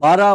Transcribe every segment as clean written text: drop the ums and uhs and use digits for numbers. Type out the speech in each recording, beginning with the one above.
12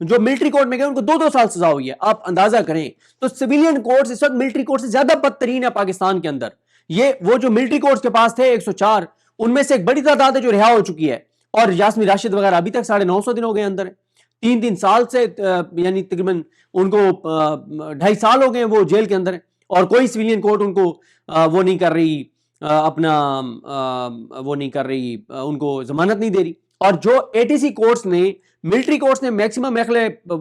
جو military court میں گئے ان کو 2-2 سال سزا ہوئی ہے. آپ اندازہ کریں تو سویلین کورٹس اس وقت ملٹری کورٹ سے زیادہ بدترین ہے پاکستان کے اندر. یہ وہ جو ملٹری کورٹس کے پاس تھے 104, ان میں سے ایک بڑی تعداد ہے جو رہا ہو چکی ہے, اور یاسمین راشد وغیرہ ابھی تک 950 دن ہو گئے اندر, 3 سال سے یعنی تقریباً ان کو 2.5 سال ہو گئے وہ جیل کے اندر ہے, اور کوئی سویلین کورٹ ان کو وہ نہیں کر رہی, اپنا وہ نہیں کر رہی, ان کو ضمانت نہیں دے رہی. اور جو ATC کورٹس نے, ملٹری کورٹس نے میکسیمم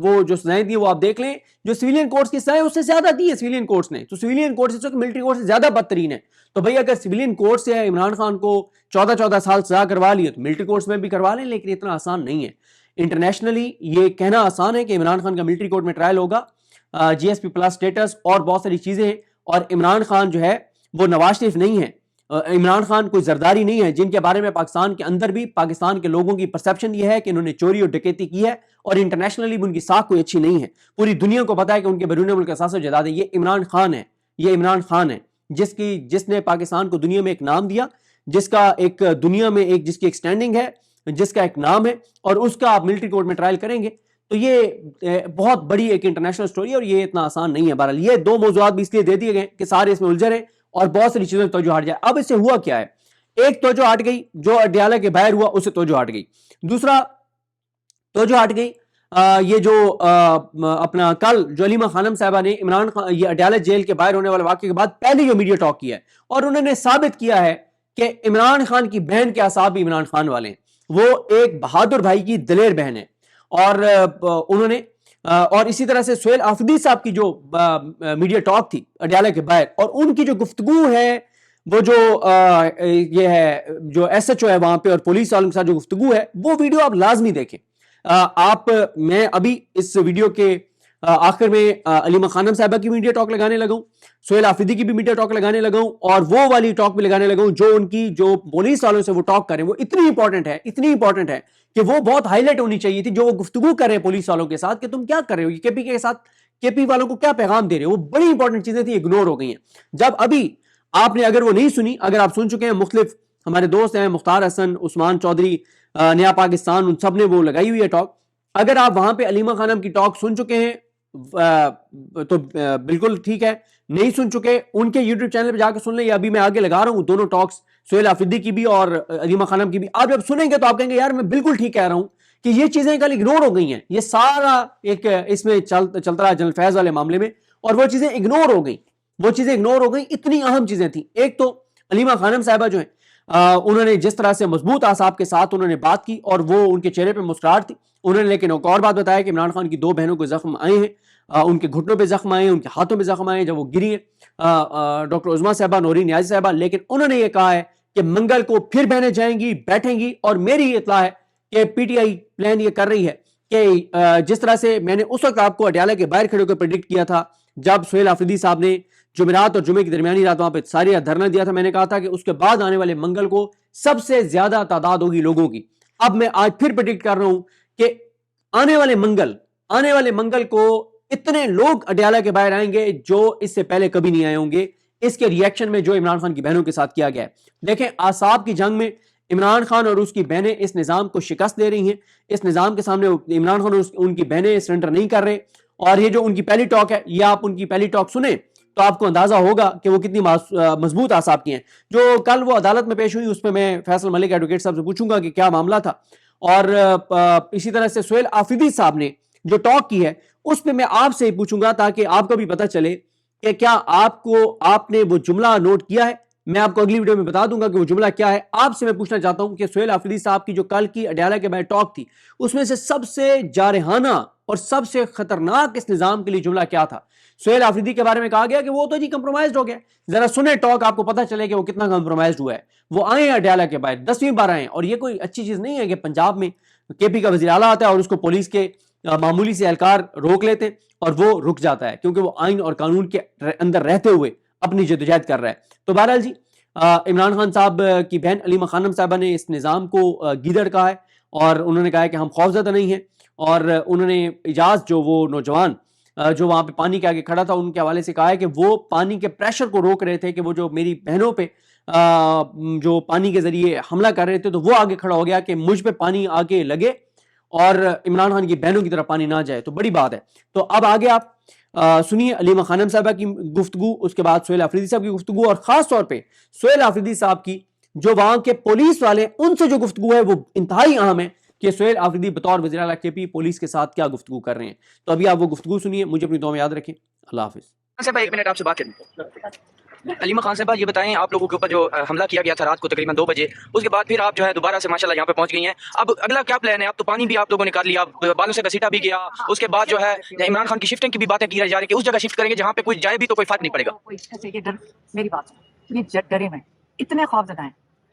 وہ جو سزائیں دی وہ آپ دیکھ لیں, جو سویلین کورٹس کی سزائیں اس سے زیادہ دی ہے سویلین کورٹس نے. تو سویلین کورٹس اس وقت ملٹری کورٹ سے زیادہ بدترین ہے. تو بھئی اگر سویلین کورٹ سے عمران خان کو 14 سال سزا کروا لی ہے تو ملٹری کورٹس میں بھی کروا لیں, لیکن اتنا آسان نہیں ہے. انٹرنیشنلی یہ کہنا آسان ہے کہ عمران خان کا ملٹری کورٹ میں ٹرائل ہوگا, GSP+ سٹیٹس اور بہت ساری چیزیں ہیں, اور عمران خان جو ہے وہ نواز شریف نہیں ہے, عمران خان کوئی زرداری نہیں ہے جن کے بارے میں پاکستان کے اندر بھی پاکستان کے لوگوں کی پرسپشن یہ ہے کہ انہوں نے چوری اور ڈکیتی کی ہے, اور انٹرنیشنلی بھی ان کی ساکھ کوئی اچھی نہیں ہے. پوری دنیا کو پتا ہے کہ ان کے بیرون ملک اثاثے و جائیدادیں. یہ عمران خان ہے, یہ عمران خان ہے جس نے پاکستان کو دنیا میں ایک نام دیا, جس کا ایک دنیا میں ایک جس کی ایک سٹینڈنگ ہے, جس کا ایک نام ہے, اور اس کا آپ ملٹری کورٹ میں ٹرائل کریں گے تو یہ بہت بڑی ایک انٹرنیشنل سٹوری ہے, اور یہ اتنا آسان نہیں ہے. بہرحال یہ 2 موضوعات بھی اس لیے دے دیے گئے کہ سارے اس میں الجھے رہیں اور بہت ساری چیزیں توجہ ہٹ جائے. اب اس سے ہوا کیا ہے, ایک توجہ ہٹ گئی جو اڈیالہ کے باہر ہوا, اس سے توجہ ہٹ گئی. دوسرا توجہ ہٹ گئی یہ جو اپنا کل جو علیمہ خانم صاحبہ نے عمران خان یہ اڈیالہ جیل کے باہر ہونے والے واقعے کے بعد پہلے جو میڈیا ٹاک کیا ہے, اور انہوں نے ثابت کیا ہے کہ عمران خان کی بہن کے اعصاب بھی عمران خان والے ہیں. وہ ایک بہادر بھائی کی دلیر بہن ہے, اور انہوں نے اور اسی طرح سے سہیل آفریدی صاحب کی جو میڈیا ٹاک تھی اڈیالہ کے باہر, اور ان کی جو گفتگو ہے وہ جو یہ ہے جو SHO ہے وہاں پہ اور پولیس والوں کے ساتھ جو گفتگو ہے, وہ ویڈیو آپ لازمی دیکھیں. میں ابھی اس ویڈیو کے آخر میں علیمہ خانم صاحبہ کی میڈیا ٹاک لگانے لگا ہوں, سہیل آفریدی کی بھی میڈیا ٹاک لگانے لگا ہوں, اور وہ والی ٹاک بھی لگانے لگا ہوں جو ان کی جو پولیس والوں سے وہ ٹاک کریں, وہ اتنی امپورٹنٹ ہے کہ وہ بہت ہائی لائٹ ہونی چاہیے تھی. جو وہ گفتگو کر رہے ہیں پولیس والوں کے ساتھ کہ تم کیا کر رہے ہو, KP کے ساتھ KP والوں کو کیا پیغام دے رہے ہو, وہ بڑی امپورٹنٹ چیزیں تھیں, اگنور ہو گئی ہیں. جب ابھی آپ نے اگر وہ نہیں سنی, اگر آپ سن چکے ہیں, مختلف ہمارے دوست ہیں مختار حسن, عثمان چودھری, نیا پاکستان, ان سب نے وہ لگائی ہوئی ہے ٹاک. اگر آپ وہاں پہ علیمہ خانم کی ٹاک سن چکے ہیں تو بالکل ٹھیک ہے, نہیں سن چکے ان کے YouTube چینل پہ جا کے سن لیں, یا ابھی میں آگے لگا رہا ہوں دونوں ٹاکس, سہیل آفریدی کی بھی اور علیمہ خانم کی بھی. آپ جب سنیں گے تو آپ کہیں گے یار میں بالکل ٹھیک کہہ رہا ہوں کہ یہ چیزیں کل اگنور ہو گئی ہیں. یہ سارا ایک اس میں چلتا رہا جنرل فیض والے معاملے میں, اور وہ چیزیں اگنور ہو گئیں, اتنی اہم چیزیں تھیں. ایک تو علیمہ خانم صاحبہ جو ہیں انہوں نے جس طرح سے مضبوط اعصاب کے ساتھ انہوں نے بات کی, اور وہ ان کے چہرے پہ مسکراہٹ تھی. انہوں نے لیکن ایک اور بات بتایا کہ عمران خان کی 2 بہنوں کو زخم آئے ہیں, ان کے گھٹنوں پہ زخم آئے ہیں, ان کے ہاتھوں پہ زخم آئے ہیں جب وہ گری ہیں, ڈاکٹر عظمیٰ صاحبہ, نورین نیازی صاحبہ. لیکن انہوں نے یہ کہا ہے کہ منگل کو پھر بہنیں جائیں گی, بیٹھیں گی, اور میری اطلاع ہے کہ PTI پلان یہ کر رہی ہے کہ جس طرح سے میں نے اس وقت آپ کو اڈیالہ کے باہر کھڑے ہو کر پریڈکٹ کیا تھا جب سہیل آفریدی صاحب نے جمعرات اور جمعے کی درمیانی رات وہاں پہ ساری رات دھرنا دیا تھا, میں نے کہا تھا کہ اس کے بعد آنے والے منگل کو سب سے زیادہ تعداد ہوگی لوگوں کی. اب میں آج پھر پریڈکٹ کر رہا ہوں کہ آنے والے منگل کو اتنے لوگ اڈیالہ کے باہر آئیں گے جو اس سے پہلے کبھی نہیں آئے ہوں گے, اس کے ریئیکشن میں جو عمران خان کی بہنوں کے ساتھ کیا گیا ہے. دیکھیں اعصاب کی جنگ میں عمران خان اور اس کی بہنیں اس نظام کو شکست دے رہی ہیں. اس نظام کے سامنے عمران خان اور ان کی بہنیں سرنڈر نہیں کر رہے, اور یہ جو ان کی پہلی ٹاک ہے, یہ آپ ان کی پہلی ٹاک سنیں تو آپ کو اندازہ ہوگا کہ وہ کتنی مضبوط اعصاب کی ہیں. جو کل وہ عدالت میں پیش ہوئی اس پہ میں فیصل ملک ایڈوکیٹ صاحب سے پوچھوں گا کہ کیا معاملہ تھا, اور اسی طرح سے سہیل آفریدی صاحب نے جو ٹاک کی ہے اس پہ میں آپ سے ہی پوچھوں گا تاکہ آپ کو بھی پتہ چلے کہ کیا آپ نے وہ جملہ نوٹ کیا ہے. میں آپ کو اگلی ویڈیو میں بتا دوں گا کہ وہ جملہ کیا ہے. آپ سے میں پوچھنا چاہتا ہوں کہ سہیل آفریدی صاحب کی جو کل کی اڈیالہ کے باہر ٹاک تھی اس میں سے سب سے جارحانہ اور سب سے خطرناک اس نظام کے لیے جملہ کیا تھا. سہیل آفریدی کے بارے میں کہا گیا کہ وہ تو جی کمپرومائزڈ ہو گیا. ذرا سنیں ٹاک, آپ کو پتہ چلے کہ وہ کتنا کمپرومائزڈ ہوا ہے. وہ آئے ہیں اڈیالہ کے باہر 10ویں بار آئے ہیں, اور یہ کوئی اچھی چیز نہیں ہے کہ پنجاب میں KP کا وزیر اعلیٰ آتا ہے اور اس کو پولیس کے معمولی سے اہلکار روک لیتے اور وہ رک جاتا ہے کیونکہ وہ آئین اور قانون کے اندر رہتے ہوئے اپنی جدوجہد کر رہا ہے. تو بہرحال جی عمران خان صاحب کی بہن علیمہ خانم صاحبہ نے اس نظام کو گیدڑ کہا ہے, اور انہوں نے کہا ہے کہ ہم خوفزدہ نہیں ہیں. اور انہوں نے اجاز جو وہ نوجوان جو وہاں پہ پانی کے آگے کھڑا تھا ان کے حوالے سے کہا ہے کہ وہ پانی کے پریشر کو روک رہے تھے, کہ وہ جو میری بہنوں پہ جو پانی کے ذریعے حملہ کر رہے تھے تو وہ آگے کھڑا ہو گیا کہ مجھ پہ پانی آگے لگے اور عمران خان کی بہنوں کی طرف پانی نہ جائے تو بڑی بات ہے. تو اب آگے آپ سنیے علیمہ خانم صاحبہ کی گفتگو, اس کے بعد سہیل آفریدی صاحب کی گفتگو, اور خاص طور پہ سہیل آفریدی صاحب کی جو وہاں کے پولیس والے ان سے جو گفتگو ہے وہ انتہائی اہم ہے کہ سہیل آفریدی بطور وزیر اعلیٰ کے پی پولیس کے ساتھ کیا گفتگو کر رہے ہیں. تو ابھی آپ وہ گفتگو سنیے, مجھے اپنی دعا میں یاد رکھیں. اللہ حافظ. ایک منٹ آپ سے بات کریں. علیمہ خان صاحبہ یہ بتائیں, آپ لوگوں کے اوپر جو حملہ کیا گیا تھا رات کو تقریباً 2 بجے, اس کے بعد پھر آپ جو ہے دوبارہ سے ماشاءاللہ یہاں پہ پہنچ گئی ہیں, اب اگلا کیا پلان ہے؟ اب تو پانی بھی آپ لوگوں نے کر لیا, بالوں سے گھسیٹا بھی گیا, اس کے بعد جو ہے عمران خان کی شفٹنگ کی بھی باتیں کی جا رہی کہ اس جگہ شفٹ کریں گے جہاں پہ کوئی جائے بھی تو کوئی فرق نہیں پڑے گا. میری بات یہ ڈرے میں اتنے خوف زدہ ہیں,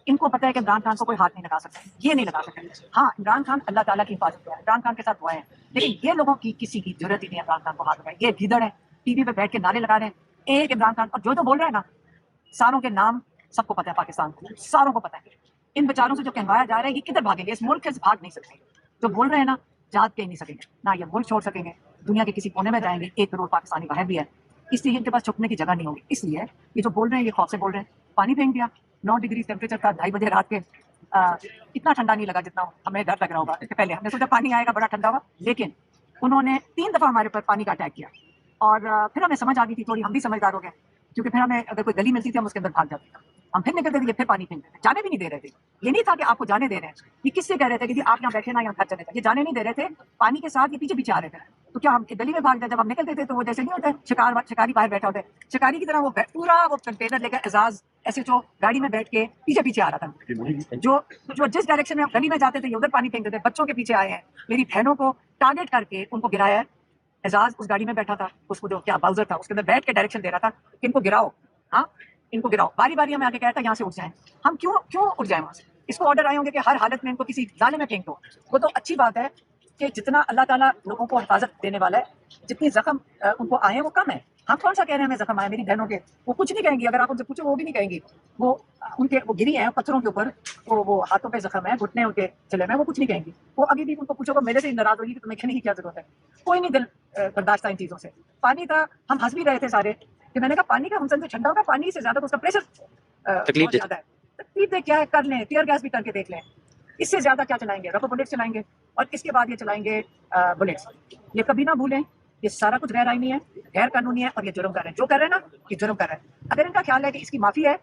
ان کو پتا ہے کہ عمران خان کو کوئی ہاتھ نہیں لگا سکتا, یہ نہیں لگا سکتے. ہاں عمران خان اللہ تعالیٰ کی حفاظت ہے, عمران خان کے ساتھ دعائیں ہیں, لیکن یہ لوگوں کی کسی کی ضرورت ہی نہیں ہے عمران خان کو ہاتھ لگائے. یہ گدڑ ہیں, ٹی وی پہ بیٹھ کے نعرے لگا رہے ہیں ایک عمران خان, اور جو بول رہے ہیں نا ساروں کے نام سب کو پتا ہے, پاکستان کو ساروں کو پتا ہے. ان بیچاروں سے جو کہوایا جا رہا ہے یہ کدھر بھاگیں گے؟ اس ملک سے بھاگ نہیں سکتے. جو بول رہے ہیں نا جات کے ہی نہیں سکیں گے, نہ یہ ملک چھوڑ سکیں گے, دنیا کے کسی کونے میں جائیں گے. 1 کروڑ پاکستانی باہر بھی ہے, اس لیے ان کے پاس چھپنے کی جگہ نہیں ہوگی. اس لیے یہ جو بول رہے ہیں یہ خوف سے بول رہے ہیں. پانی پھینک دیا, 9 ڈگری ٹیمپریچر تھا 2:30 بجے رات کے, اتنا ٹھنڈا نہیں لگا جتنا ہمیں ڈر لگ رہا ہوگا. اس سے پہلے ہم نے سوچا پانی آئے گا بڑا ٹھنڈا ہوا, لیکن انہوں نے 3 دفعہ ہمارے اوپر پانی کا اٹیک کیا, اور پھر ہمیں سمجھ آ گئی تھی تھوڑی, ہم بھی سمجھدار ہو گئے, کیونکہ پھر ہمیں اگر کوئی گلی ملتی تھی ہم اس کے اندر بھاگ جاتے تھے. ہم پھر نکلتے تھے, یہ پھر پانی پھینکتے تھے, جانے بھی نہیں دے رہے تھے. یہ نہیں تھا کہ آپ کو جانے دے رہے ہیں, یہ کس سے کہہ رہے تھے کہ آپ یہاں بیٹھے نا, یہاں گھر چلے تھے, یہ جانے نہیں دے رہے تھے. پانی کے ساتھ یہ پیچھے پیچھے آ رہے تھے. تو کیا ہم گلی میں بھاگ جائے؟ جب ہم نکلتے تھے تو وہ جیسے نہیں ہوتے شکاری باہر بیٹھا ہوتے, شکاری کی طرح وہ پورا وہ کنٹینر لے کر اعزاز ایسے جو گاڑی میں بیٹھ کے پیچھے پیچھے آ رہا تھا. جو جس ڈائریکشن میں گلی میں جاتے تھے یہ ادھر پانی پھینکتے تھے. بچوں کے پیچھے آئے ہیں, میری بہنوں کو ٹارگیٹ کر کے ان کو گرایا ہے. اعزاز اس گاڑی میں بیٹھا تھا, اس کو جو کیا باؤزر تھا اس کے اندر بیٹھ کے ڈائریکشن دے رہا تھا کہ ان کو گراؤ, ہاں ان کو گراؤ. باری باری ہمیں آگے کہتا ہے یہاں سے اٹھ جائیں. ہم کیوں اٹھ جائیں وہاں سے؟ اس کو آرڈر آئے ہوں گے کہ ہر حالت میں ان کو کسی نالے میں پھینک دو. وہ تو اچھی بات ہے کہ جتنا اللہ تعالیٰ لوگوں کو حفاظت دینے والا ہے, جتنی زخم ان کو آئے ہیں وہ کم ہے. ہم کون سا کہہ رہے ہیں ہمیں زخم آئے؟ میری بہنوں کے وہ کچھ نہیں کہیں گی, اگر آپ ان سے پوچھو وہ بھی نہیں کہیں گی. وہ ان کے وہ گری ہیں پتھروں کے اوپر, وہ ہاتھوں پہ زخم ہے, گھٹنے ان کے چلے میں, وہ کچھ نہیں کہیں گی. وہ ابھی بھی ان کو پوچھو گا میرے سے ناراض ہوگی کہ تمہیں کہنے کی کیا ضرورت ہے. کوئی نہیں دل برداشت ان چیزوں سے. پانی کا ہم ہنس بھی رہے تھے سارے کہ میں نے کہا پانی کا ہم سے ٹھنڈا ہوگا, پانی سے زیادہ تو اس کا پریشر تکلیف زیادہ ہے. تکلیف دے کیا ہے, کر لیں, ٹیئر گیس بھی کر کے دیکھ لیں. اس سے زیادہ کیا چلائیں گے؟ ربر بلیٹس چلائیں گے, اور اس کے بعد یہ چلائیں گے بلیٹس. یہ کبھی نہ بھولیں یہ سارا کچھ غیر آئینی ہے, غیر قانونی ہے, اور یہ جرم کر رہے ہیں. جو کر رہے ہیں نا یہ جرم کر رہے ہیں. اگر ان کا خیال ہے کہ اس کی معافی ہے,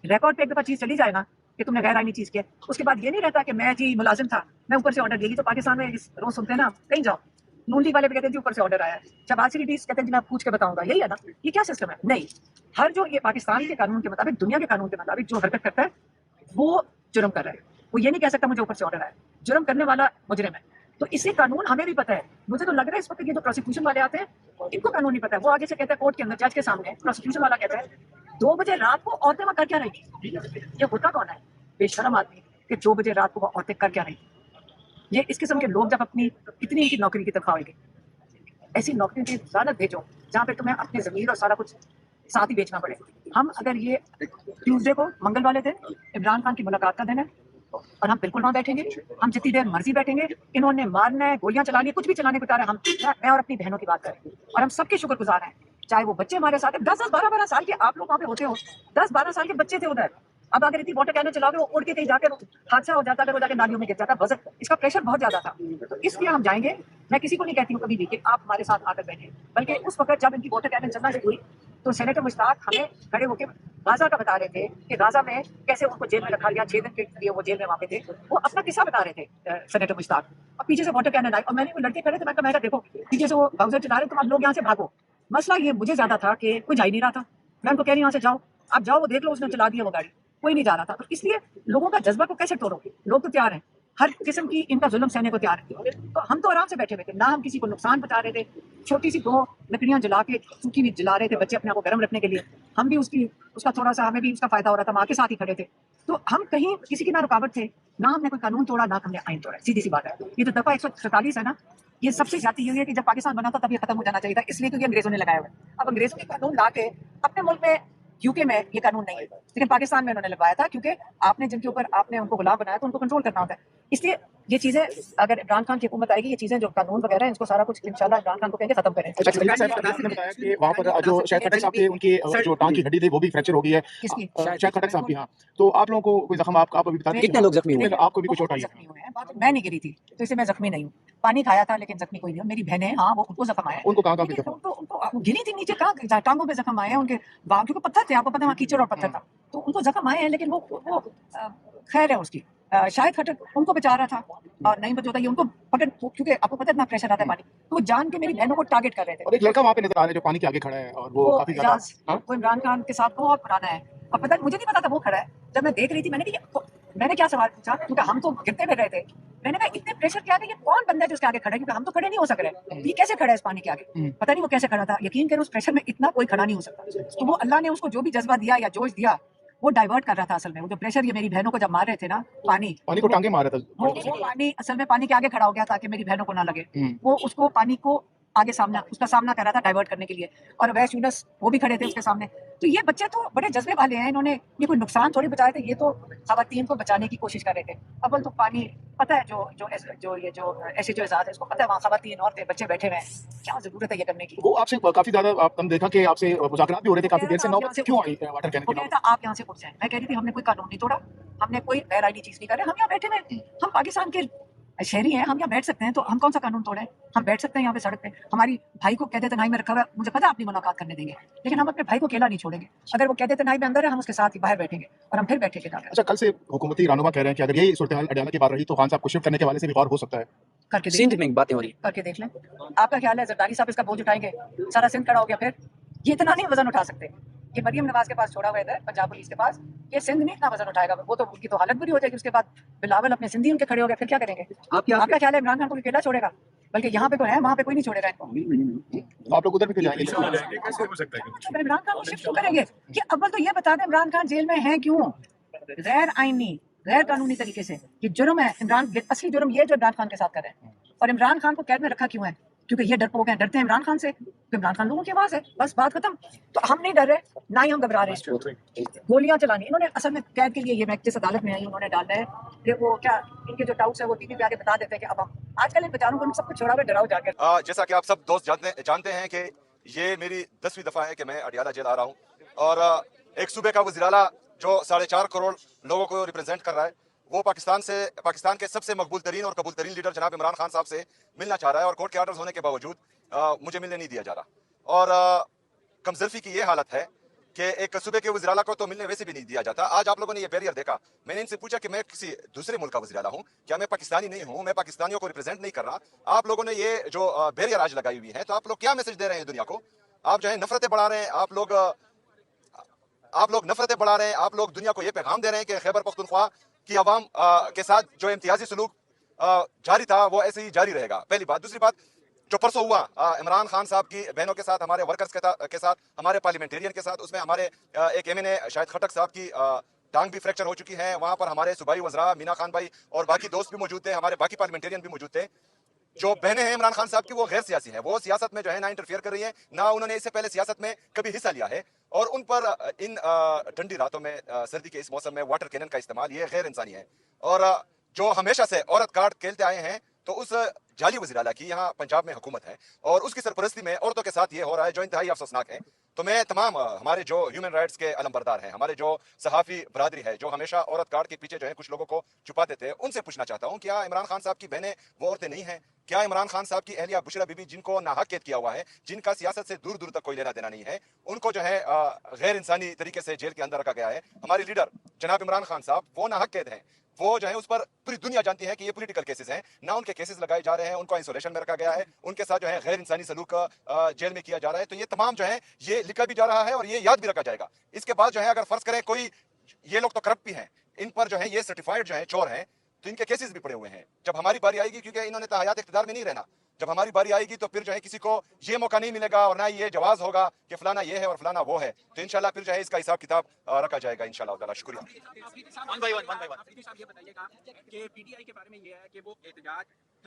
ریکارڈ پہ ایک دفعہ چیز چلی جائے نا کہ تم نے غیر آئینی چیز کی, اس کے بعد یہ نہیں رہتا کہ میں جی ملازم تھا, میں اوپر سے آرڈر دے گی. تو پاکستان میں روز سنتے ہیں نا, کہیں جاؤ نون لیگ والے بھی کہتے ہیں جی اوپر سے آرڈر آیا ہے, شہباز شریف کہتے ہیں جی میں پوچھ کے بتاؤں گا. یہی ہے نا, یہ کیا سسٹم ہے؟ نہیں, ہر جو یہ پاکستان کے قانون کے مطابق, دنیا کے قانون کے مطابق جو حرکت کرتا ہے وہ جرم کر رہا ہے. وہ یہ نہیں کہہ سکتا مجھے اوپر سے آرڈر آیا. جرم کرنے والا مجرم ہے. تو اسی قانون ہمیں بھی پتہ ہے. مجھے تو لگ رہا ہے اس وقت یہ جو پروسیکیوشن والے آتے ہیں ان کو قانون نہیں پتہ ہے. وہ آگے سے کہتا ہے کورٹ کے اندر جج کے سامنے, پروسیکیوشن والا کہتا ہے 2 بجے رات کو عورتیں وہاں کر کیا رہی تھی؟ یہ ہوتا کون ہے بے شرم آدمی کہ 2 بجے رات کو وہ عورتیں کر کیا رہی تھی؟ یہ اس قسم کے لوگ جب اپنی اتنی ان کی نوکری کی تنخواہ ہوگی, ایسی نوکری کی لعنت بھیجو جہاں پہ تمہیں اپنی ضمیر اور سارا کچھ ساتھ ہی بیچنا پڑے. ہم اگر یہ ٹیوزڈے کو منگل والے دن عمران خان کی ملاقات کا دن ہے, اور ہم بالکل وہاں بیٹھیں گے, ہم جتنی دیر مرضی بیٹھیں گے. انہوں نے مارنا ہے, گولیاں چلانی, کچھ بھی چلانے کو تیار ہے. ہم میں اور اپنی بہنوں کی بات کریں, اور ہم سب کے شکر گزار ہیں, چاہے وہ بچے ہمارے ساتھ ہیں 10-12 سال کے. آپ لوگ وہاں پہ ہوتے ہو, 10-12 سال کے بچے تھے ادھر. اب اگر اتنی واٹر کینن چلا کے وہ اڑ کے کہیں جا کے حادثہ ہو جاتا, اگر وہ جا کے نالیوں میں گر جاتا, وزن اس کا پریشر بہت زیادہ تھا. تو اس لیے ہم جائیں گے. میں کسی کو نہیں کہتی ہوں کبھی بھی کہ آپ ہمارے ساتھ آ کر بیٹھیں, بلکہ اس وقت جب ان کی واٹر کینن چلنا شروع ہوئی تو سینیٹر مشتاق ہمیں کھڑے ہو کے غازہ کا بتا رہے تھے کہ غازہ میں کیسے ان کو جیل میں رکھا گیا, 6 دن کے لیے وہ جیل میں وہاں پہ تھے. وہ اپنا قصہ بتا رہے تھے سینیٹر مشتاق, اور پیچھے سے واٹر کینن آئی, اور میں نے وہ لڑکے کھڑے تھے, میں کہا دیکھو پیچھے سے وہ باؤزر چلا رہے, تم اب لوگ یہاں سے بھاگو. مسئلہ یہ مجھے زیادہ تھا کہ کوئی جا ہی نہیں رہا تھا. میں ان کو کہہ رہی ہوں یہاں سے جاؤ, آپ جاؤ, وہ دیکھ لو اس نے چلا دیا وہ گاڑی, کوئی نہیں جا رہا تھا. تو اس لیے لوگوں کا جذبہ کو کیسے توڑو گے؟ لوگ تو تیار ہیں, ہر قسم کی ان کا ظلم سہنے کو تیار ہے. تو ہم تو آرام سے بیٹھے ہوئے تھے, نہ ہم کسی کو نقصان پہنچا رہے تھے. چھوٹی سی 2 لکڑیاں جلا کے سوکھی بھی جلا رہے تھے بچے اپنے آپ کو گرم رکھنے کے لیے. ہم بھی اس کا تھوڑا سا, ہمیں بھی اس کا فائدہ ہو رہا تھا, ہم آ کے ساتھ ہی کھڑے تھے. تو ہم کہیں کسی کی نہ رکاوٹ تھے, نہ ہم نے کوئی قانون توڑا, نہ ہم نے آئین توڑا. سیدھی سی بات ہے. یہ جو دفعہ 147 ہے نا, یہ سب سے زیادتی یہ ہے کہ جب پاکستان بنا تھا تب یہ ختم ہو جانا چاہیے تھا, اس لیے کہ یہ انگریزوں نے لگایا ہوا ہے. اب انگریزوں کے قانون لا کے اپنے ملک میں یو کے میں یہ قانون نہیں ہے, لیکن پاکستان میں انہوں نے لگوایا تھا, کیونکہ آپ نے جن کے اوپر آپ نے ان کو غلام بنایا تو ان کو کنٹرول کرنا ہوتا ہے. اس لیے یہ چیزیں اگر عمران خان کی حکومت آئے گی، یہ چیزیں جو قانون وغیرہ ہیں، اس کو سارا کچھ انشاءاللہ عمران خان کو کہیں گے ختم کریں. اچھا کلیمہ صاحب آپ نے بتایا کہ وہاں پر جو شاہد خٹک صاحب تھے ان کی جو ٹانگ کی ہڈی تھی وہ بھی فریکچر ہو گئی ہے. کس کی؟ شاہد خٹک صاحب کی. ہاں تو آپ لوگوں کو کوئی زخم آپ ابھی بتا کتنے لوگ زخمی ہوئے؟ آپ کو بھی کچھ چوٹ آئی ہے؟ زخمی ہوئے ہیں. بات میں نہیں گری تھی تو اس سے میں زخمی نہیں ہوں. پانی کھایا تھا لیکن زخمی کوئی نہیں ہوں. میری بہنیں ہاں وہ ان کو زخم آیا ہے. ان کو کہاں کہاں پہ لیکن زخم؟ ان کو گری تھی نیچے، کہاں ٹانگوں پہ زخم آئے ہیں ان کے. کیونکہ پتھر تھے، آپ کو پتہ ہے وہاں کیچڑ اور پتھر تھا، تو ان کو زخم آئے ہیں. لیکن وہ خیر ہے اس کی. شاہد خٹک ان کو بچا رہا تھا اور نہیں بچ ہوتا یہ ان کو پکڑ، کیونکہ آپ کو پتہ ہے اتنا پریشر آتا ہے پانی، تو وہ جان کے میری بہنوں کو ٹارگٹ کر رہے تھے. اور ایک لڑکا وہاں پہ نظر آ رہا ہے جو پانی کے آگے کھڑا ہے اور وہ کافی زیادہ. ہاں وہ عمران خان کے ساتھ بہت پرانا ہے اور پتہ مجھے نہیں پتا تھا وہ کھڑا ہے. جب میں دیکھ رہی تھی میں نے کیا سوال پوچھا، کیونکہ ہم تو گرتے پھر رہے تھے. میں نے کہا اتنے پریشر کیا کہ یہ کون بندہ ہے جو اس کے آگے کھڑا ہے، کیونکہ ہم تو کھڑے نہیں ہو سک رہے. یہ کیسے کھڑا ہے اس پانی کے آگے؟ پتہ نہیں وہ کیسے کھڑا تھا. یقین کرو اس پریشر میں اتنا کوئی کھڑا نہیں ہو سکتا. تو وہ اللہ نے اس کو جو بھی جذبہ دیا یا جوش دیا وہ ڈائیورٹ کر رہا تھا. اصل میں وہ جو پریشر یہ میری بہنوں کو جب مار رہے تھے نا پانی کو ٹانگے مار رہا تھا. وہ پانی اصل میں پانی کے آگے کھڑا ہو گیا تاکہ میری بہنوں کو نہ لگے. وہ اس کو پانی کو آگے اس کا سامنا کر رہا تھا ڈائیورٹ کرنے کے لیے. اور ویس یونس وہ بھی کھڑے تھے اس کے سامنے. تو یہ بچے تو بڑے جذبے والے ہیں. انہوں نے یہ کوئی نقصان تھوڑی بچائے تھے، یہ تو خواتین کو بچانے کی کوشش کر رہے تھے. اول تو پانی پتہ ہے جو ایسے جو اعزاز ہے اس کو پتہ ہے وہاں خواتین عورتیں بچے بیٹھے ہوئے ہیں، کیا ضرورت ہے یہ کرنے کی. وہ آپ سے کافی زیادہ ہم دیکھا کہ آپ سے مذاکرات بھی ہو رہے تھے کافی دیر سے. نوبت کیوں آئی واٹر کین وہ کی؟ کہتا آپ یہاں سے اٹھ جائیں. میں کہہ رہی تھی ہم نے کوئی قانون نہیں توڑا، ہم نے کوئی غیر آئینی چیز نہیں کر رہے. ہم یہاں بیٹھے ہوئے، ہم پاکستان کے شہری ہیں، ہم یہاں بیٹھ سکتے ہیں. تو ہم کون سا قانون توڑے؟ ہم بیٹھ سکتے ہیں یہاں پہ سڑک پہ. ہماری بھائی کو کہتے تنہائی میں رکھا ہوا ہے، مجھے پتا آپ نہیں ملاقات کرنے دیں گے، لیکن ہم اپنے بھائی کو اکیلا نہیں چھوڑیں گے. اگر وہ کہتے تنہائی میں اندر ہے، ہم اس کے ساتھ ہی باہر بیٹھیں گے اور ہم پھر بیٹھے گے. اچھا کل سے حکومتی رہنما کہہ رہے ہیں کہ اگر یہی صورتحال اڈیالہ کی بات رہی تو خان صاحب کو شفٹ کرنے کے حوالے سے بھی غور ہو سکتا ہے. کر کے سندھ میں باتیں ہو رہی کر کے دیکھ لیں. آپ کا خیال ہے زرداری صاحب اس کا بوجھ اٹھائیں گے؟ سارا سندھ کھڑا ہو گیا. پھر یہ اتنا نہیں وزن اٹھا سکتے. یہ مریم نواز کے پاس چھوڑا ہوا ہے پنجاب پولیس کے پاس، یہ سندھ نہیں اتنا وزن اٹھائے گا. وہ تو ان کی تو حالت بری ہو جائے گی. اس کے بعد بلاول اپنے سندھی ان کے کھڑے ہو گئے، پھر کیا کریں گے؟ آپ کا خیال ہے عمران خان کو اکیلا چھوڑے گا؟ بلکہ یہاں پہ تو ہے، وہاں پہ کوئی نہیں چھوڑے گا ان کو. آپ لوگ ادھر بھی پھر جائیں گے؟ عمران خان کو شفٹ کیوں کریں گے؟ کہ اول تو یہ بتا دیں عمران خان جیل میں ہیں کیوں؟ غیر آئینی غیر قانونی طریقے سے یہ جرم ہے. اصلی جرم یہ جو عمران خان کے ساتھ کر رہے ہیں. اور عمران خان کو قید میں رکھا کیوں ہے؟ کیونکہ یہ ڈرپوک ہیں، ڈرتے ہیں عمران خان سے. عمران خان لوگوں کی آواز ہے، بس بات ختم. تو ہم نہیں ڈر رہے، نہ ہی ہم گھبرا رہے. گولیاں چلانی انہوں نے اصل میں قید کے لیے، یہ میں جس عدالت میں آئی انہوں نے ڈالا ہے کہ وہ کیا ان کے جو ڈاؤٹس ہیں وہ ٹی وی پہ آ کے بتا دیتے ہیں کہ اب ہم آج کل ان بیچاروں کو سب کچھ چھوڑا ہوا ڈراؤ جا کے. جیسا کہ آپ سب دوست جانتے ہیں کہ یہ میری 10ویں دفعہ ہے کہ میں اڈیالہ جیل آ رہا ہوں. اور ایک صوبے کا وزیر اعلیٰ جو 4.5 کروڑ لوگوں کو ریپرزینٹ کر رہا ہے، وہ پاکستان کے سب سے مقبول ترین اور قبول ترین لیڈر جناب عمران خان صاحب سے ملنا چاہ رہا ہے. اور کورٹ کے آرڈرز ہونے کے باوجود مجھے ملنے نہیں دیا جا رہا. اور کمزرفی کی یہ حالت ہے کہ ایک صوبے کے وزیر اعلیٰ کو تو ملنے ویسے بھی نہیں دیا جاتا. آج آپ لوگوں نے یہ بیریئر دیکھا. میں نے ان سے پوچھا کہ میں کسی دوسرے ملک کا وزیر اعلیٰ ہوں کیا، میں پاکستانی نہیں ہوں، میں پاکستانیوں کو ریپرزینٹ نہیں کر رہا. آپ لوگوں نے یہ جو بیریئر آج لگائی ہوئی ہے، تو آپ لوگ کیا میسج دے رہے ہیں دنیا کو؟ آپ جو ہے نفرتیں بڑھا رہے ہیں. آپ لوگ نفرتیں بڑھا رہے ہیں. آپ لوگ دنیا کو یہ پیغام دے رہے ہیں کہ خیبر پختونخوا کی عوام کے ساتھ جو امتیازی سلوک جاری تھا وہ ایسے ہی جاری رہے گا. پہلی بات. دوسری بات، جو پرسوں ہوا عمران خان صاحب کی بہنوں کے ساتھ، ہمارے ورکرز کے ساتھ، ہمارے پارلیمنٹیرین کے ساتھ، اس میں ہمارے ایک ایم این اے شاہد خٹک صاحب کی ٹانگ بھی فریکچر ہو چکی ہے. وہاں پر ہمارے صوبائی وزراء مینا خان بھائی اور باقی دوست بھی موجود تھے، ہمارے باقی پارلیمنٹیرین بھی موجود تھے. جو بہنیں ہیں عمران خان صاحب کی وہ غیر سیاسی ہیں، وہ سیاست میں جو ہے نہ انٹرفیئر کر رہی ہیں، نہ انہوں نے اس سے پہلے سیاست میں کبھی حصہ لیا ہے. اور ان پر ان ٹھنڈی راتوں میں، سردی کے اس موسم میں واٹر کینن کا استعمال یہ غیر انسانی ہے. اور جو ہمیشہ سے عورت کارڈ کھیلتے آئے ہیں، تو اس جعلی وزیر اعلیٰ کی یہاں پنجاب میں حکومت ہے اور اس کی سرپرستی میں عورتوں کے ساتھ یہ ہو رہا ہے جو انتہائی افسوسناک ہے. تو میں تمام ہمارے جو ہیومن رائٹس کے علمبردار ہیں، ہمارے جو صحافی برادری ہے جو ہمیشہ عورت کارڈ کے پیچھے جو ہے کچھ لوگوں کو چھپاتے تھے، ان سے پوچھنا چاہتا ہوں کیا عمران خان صاحب کی بہنیں وہ عورتیں نہیں ہیں؟ کیا عمران خان صاحب کی اہلیہ بشرا بی بی، جن کو ناحق قید کیا ہوا ہے، جن کا سیاست سے دور دور تک کوئی لینا دینا نہیں ہے، ان کو جو ہے غیر انسانی طریقے سے جیل کے اندر رکھا گیا ہے؟ ہمارے لیڈر جناب عمران خان صاحب وہ ناحق قید ہیں. وہ جو ہے اس پر پوری دنیا جانتی ہے کہ یہ پولیٹیکل کیسز ہیں، نہ ان کے کیسز لگائے جا رہے ہیں، ان کو آئسولیشن میں رکھا گیا ہے، ان کے ساتھ جو ہے غیر انسانی سلوک جیل میں کیا جا رہا ہے. تو یہ تمام جو ہے یہ لکھا بھی جا رہا ہے اور یہ یاد بھی رکھا جائے گا. اس کے بعد جو ہے اگر فرض کریں کوئی، یہ لوگ تو کرپٹ بھی ہیں، ان پر جو ہے یہ سرٹیفائڈ جو ہے چور ہیں، تو ان کے کیسز بھی پڑے ہوئے ہیں. جب ہماری باری آئے گی، کیونکہ انہوں نے تحیات اقتدار میں نہیں رہنا، جب ہماری باری آئے گی تو پھر جو ہے کسی کو یہ موقع نہیں ملے گا اور نہ یہ جواز ہوگا کہ فلانا یہ ہے اور فلانا وہ ہے. تو انشاءاللہ پھر جو ہے اس کا حساب کتاب رکھا جائے گا انشاءاللہ تعالی. شکریہ. ون بائی ون یہ بتائیے گا کہ پی ٹی آئی کے بارے میں یہ ہے کہ وہ احتجاج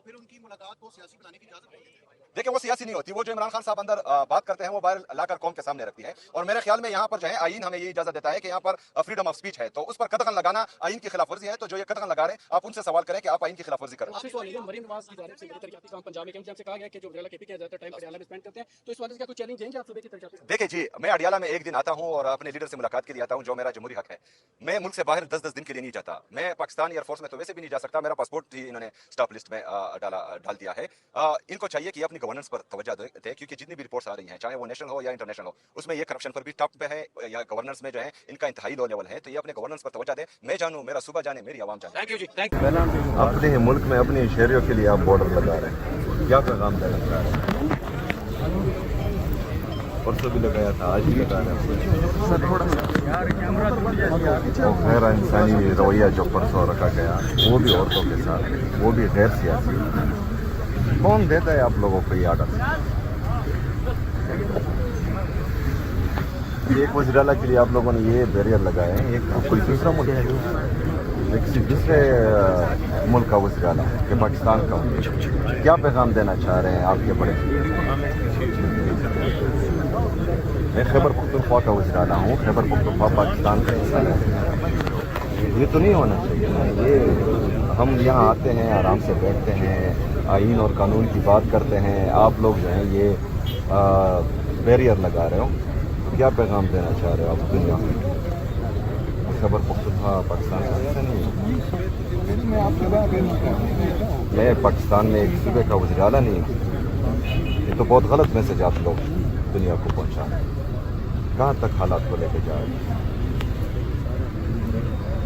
تو پھر ان کی ملاقات کو سیاسی بنانے کی اجازت نہیں ہے. دیکھیں وہ سیاسی نہیں ہوتی, وہ جو عمران خان صاحب اندر بات کرتے ہیں وہ باہر لا کر قوم کے سامنے رکھتی ہے, اور میرے خیال میں یہاں پر جو ہے آئین ہمیں یہ اجازت دیتا ہے کہ یہاں پر فریڈم آف سپیچ ہے, تو اس پر قدغن لگانا آئین کی خلاف ورزی ہے. تو جو یہ قدغن لگا رہے ہیں آپ ان سے سوال کریں کہ آپ آئین کی خلاف ورزی کر رہے ہیں. مریم نواز کی جانب سے ترقیاتی کام پنجاب میں سے کہا گیا کہ جو وزیر کے پی کے زیادہ ٹائم پٹیالہ میں اسپینڈ کرتے ہیں, تو اس وجہ سے کیا کوئی چیلنج دیں گے آپ صوبے کی ترقیاتی؟ دیکھیں جی, میں اڈیالہ میں ایک دن آتا ہوں اور اپنے لیڈر سے ملاقات کے لیے آتا ہوں, جو میرا جمہوری حق ہے. میں ملک سے باہر 10 دن کے لیے نہیں جاتا. میں پاکستان ایئر فورس میں تو ویسے بھی نہیں جا سکتا, میرا پاسپورٹ ہی انہوں نے اسٹاپ لسٹ میں ڈال دیا ہے. ان کو چاہیے کہ اپنی گورننس پر توجہ دیں, کیونکہ جتنی بھی رپورٹس آ رہی ہیں چاہے وہ نیشنل ہو یا انٹرنیشنل ہو, اس میں یہ کرپشن پر بھی ٹاپ پہ ہے, یا گورننس میں جو ہے ان کا انتہائی لو لیول ہے. تو یہ اپنے گورننس پر توجہ دیں. میں جانوں, میرا صوبہ جانے, میری عوام جانے. تھینک یو جی, تھینک یو. اپنے ملک میں اپنی شہریوں کے لیے آپ بارڈر لگا رہے ہیں, کیا پیغام دینا چاہ رہے ہیں؟ پرسوں بھی لگایا تھا, آج بھی لگا رہے ہیں. وہ غیر انسانی رویہ جو پرسوں رکھا گیا, وہ بھی عورتوں کے ساتھ, وہ بھی غیر سیاسی. کون دیتا ہے آپ لوگوں کو یہ آرڈر؟ ایک وزیر اعلیٰ کے لیے آپ لوگوں نے یہ بیریئر لگائے ہیں, ایک کوئی دوسرا ملک ہے, کسی دوسرے ملک کا وزیر اعلیٰ کہ پاکستان کا, کیا پیغام دینا چاہ رہے ہیں آپ کے بڑے؟ میں خیبر پختونخوا کا وزیر اعلیٰ ہوں, خیبر پختونخوا پاکستان کا حصہ ہے. یہ تو نہیں ہونا چاہیے نا. یہ ہم یہاں آتے ہیں, آرام سے بیٹھتے ہیں, آئین اور قانون کی بات کرتے ہیں, آپ لوگ جو ہیں یہ بیریئر لگا رہے ہو. کیا پیغام دینا چاہ رہے ہو آپ دنیا میں؟ خیبر پختونخوا پاکستان کا حصہ نہیں ہے. میں پاکستان میں ایک صوبے کا وزیر اعلیٰ نہیں ہوں. یہ تو بہت غلط میسج آپ لوگ دنیا کو پہنچا رہے ہیں. کہاں تک حالات کو لے کے جا رہے ہیں؟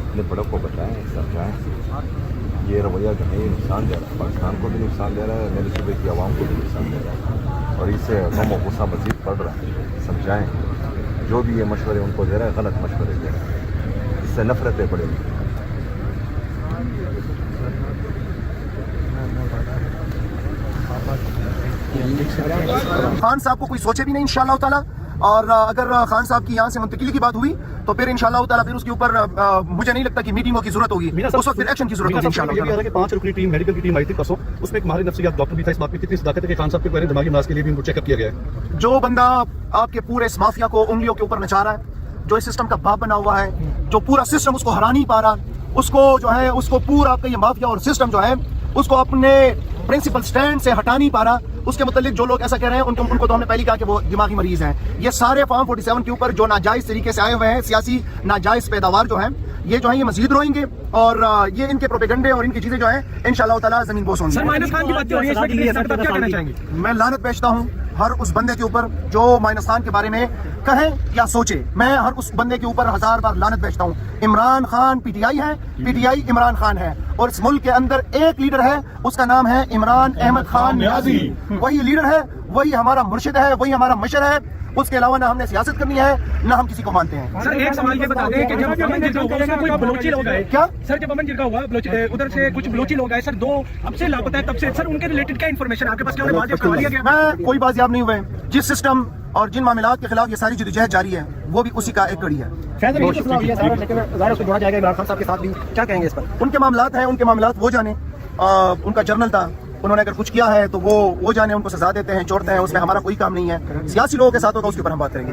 اپنے بڑوں کو بتائیں, سمجھائیں. یہ رویہ جو ہے یہ نقصان دے رہا ہے, پاکستان کو بھی نقصان دے رہا ہے, میرے صوبے کی عوام کو بھی نقصان دے رہا ہے, اور اس سے غم و غصہ مزید بڑھ رہا ہے. سمجھائیں, جو بھی یہ مشورے ان کو دے رہا ہے غلط مشورے دے رہا ہے, اس سے نفرتیں بڑھیں گی. خان صاحب کو کوئی سوچے بھی نہیں انشاءاللہ تعالی, اور اگر خان صاحب کی یہاں سے منتقلی کی بات ہوئی تو پھر انشاءاللہ تعالی پھر اس کے اوپر مجھے نہیں لگتا کہ میٹنگوں کی ضرورت ہوگی, اس وقت پھر ایکشن کی ضرورت ہوگی انشاءاللہ. کہ 5 رکنی ٹیم میڈیکل کی ٹیم آئی تھی پرسوں, اس میں ایک ماہر نفسیات ڈاکٹر بھی تھا. اس بات میں کتنی صداقت ہے کہ خان صاحب کے پہلے دماغی امراض کے لیے بھی ان کو چیک اپ کیا گیا ہے؟ جو بندہ آپ کے پورے اس مافیا کو انگلیوں کے اوپر نچا رہا ہے, جو اس سسٹم کا باپ بنا ہوا ہے, جو پورا سسٹم اس کو ہرا نہیں پا رہا, اس کو جو ہے اس کو پورا آپ کا یہ مافیا اور سسٹم جو ہے اس کو اپنے پرنسپل سٹینڈ سے ہٹا نہیں پا رہا, اس کے متعلق جو لوگ ایسا کہہ رہے ہیں ان کو تو ہم نے پہلے کہا کہ وہ دماغی مریض ہیں. یہ سارے فارم 47 کے اوپر جو ناجائز طریقے سے آئے ہوئے ہیں, سیاسی ناجائز پیداوار جو ہیں, یہ جو ہیں یہ مزید روئیں گے, اور یہ ان کے پروپیگنڈے اور ان کی چیزیں جو ہیں انشاءاللہ تعالی زمین بوس ہوں گی. میں لعنت بیچتا ہوں ہر اس بندے کے اوپر جو مائنس خان کے بارے میں کہیں یا سوچے. میں ہر اس بندے کے اوپر 1000 بار لعنت بیچتا ہوں. Imran Khan P T I ہے, P T I Imran Khan ہے, اور اس ملک کے اندر ایک لیڈر ہے, اس کا نام ہے عمران احمد خان نیازی. وہی لیڈر ہے, وہی ہمارا مرشد ہے, وہی ہمارا مشر ہے. اس کے علاوہ نہ ہم نے سیاست کرنی ہے, نہ ہم کسی کو مانتے ہیں. سر ایک سوال یہ بتا دیں کہ جب امن جرگا ہوا کوئی بلوچی لوگ آئے, کیا سر جب امن جرگا ہوا ادھر سے کچھ بلوچی لوگ آئے سر, 2 اب سے لاپتہ ہے, تب سے سر ان کے ریلیٹڈ کیا انفارمیشن آپ کے پاس, کیا انہیں بازیاب کروا لیا گیا؟ میں کوئی بازیاب نہیں ہوئے. جس سسٹم اور جن معاملات کے خلاف یہ ساری جدوجہد جاری ہے وہ بھی اسی کا ایک کڑی ہے. ان کے معاملات ہیں, ان کے معاملات وہ جانے. ان کا جرنل تھا, انہوں نے اگر کچھ کیا ہے تو وہ جانے, ان کو سزا دیتے ہیں, چھوڑتے ہیں, اس میں ہمارا کوئی کام نہیں ہے. سیاسی لوگوں کے ساتھ ہوگا اس کے اوپر ہم بات کریں گے.